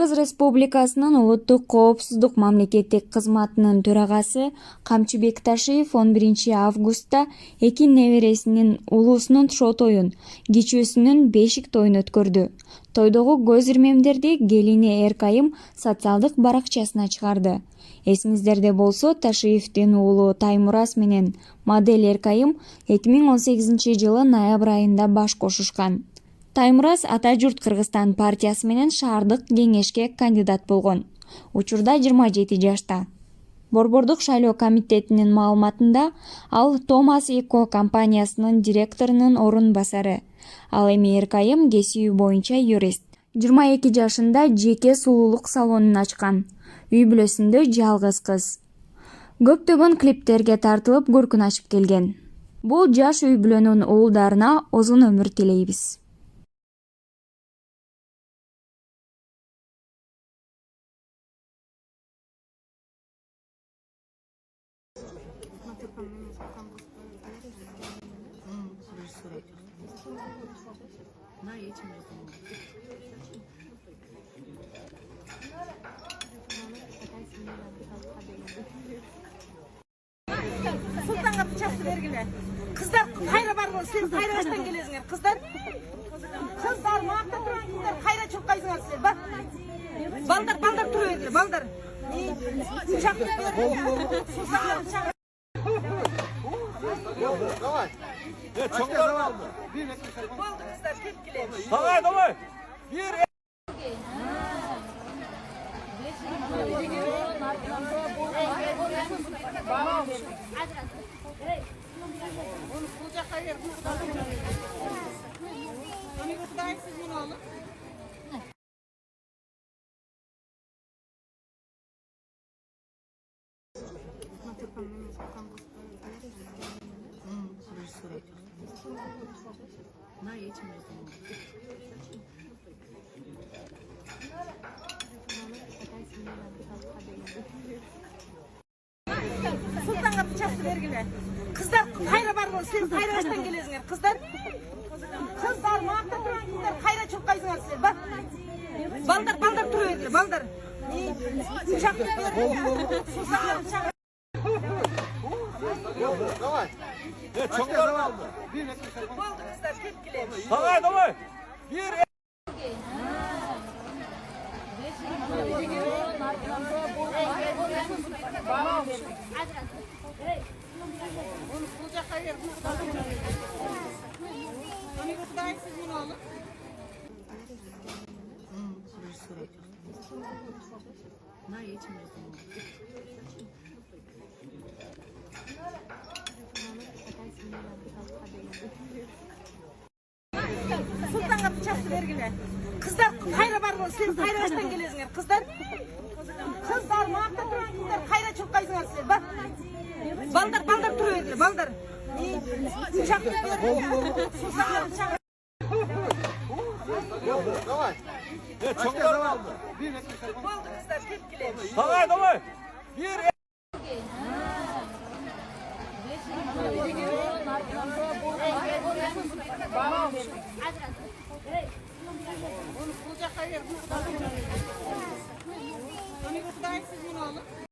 Кыргыз Республикасынын Улуттук коопсуздук мамлекеттик кызматынын төрагасы Камчыбек Ташиев 11 августта эки небересинин улуусунун шотоюн, кичүүсүнүн бешик тоюн өткөрдү. Тойдогу көз ирмемдерди келини Эркайым социалдык баракчасына чыгарды. Эсиңиздерде болсо, Ташиевдин уулу Таймураз менен модель Эркайым 2018 жылы ноябрь айында баш кошушкан. Таймураз Ата журт Кыргызстан партиясы менен шаардык кеңешке кандидат болгон. Учурда 27 жашта. Борбордук шайлоо комитетинин маалыматында ал Томас Эко компаниясынын директорунун орун басары. Ал эми Эркайым кесиби боюнча юрист. 22 жашында жеке сулуулук салонун ачкан. Үй бүлөсүндө жалгыз кыз. Көптөгөн клиптерге тартылып көркүн ачып келген. Бул жаш үй бүлөнүн уулдарына узун өмүр тилейбиз. Sultan'a bıçaktı vergile. Kızlar hayra var mı? Siz hayra baştan geliyorsunuz kızlar. Kızlar mağda duran kızlar hayra çok kaysınlar siz. Bak. Balдар duruyor. Balдар. Bıçaktı vergile. Sultan'a bıçaktı. Давай. Baldı kızlar tepkile. Давай. Bir. Sultan'a bıçaktı vergile. Kızlar hayra var mı? Siz hayra baştan geliyorsunuz kızlar. Kızlar mağda duran kızlar hayra çok kaysınlar siz. Bak. Balдар duruyor. Balдар. Bıçaktı vergile. Sultan'a bıçaktı. Давай. Baldı kızlar tepkile. Давай. Bir. Sultan'a bıçaktı vergile. Kızlar hayra var mı? Siz hayra baştan geliyorsunuz kızlar. Kızlar mağda duran kızlar hayra çok kaysınlar siz. Bak. Balдар duruyor. Balдар. Bıçaktı vergile. Sultan'a bıçaktı. Давай. Baldı kızlar tepkile. Давай. Bir.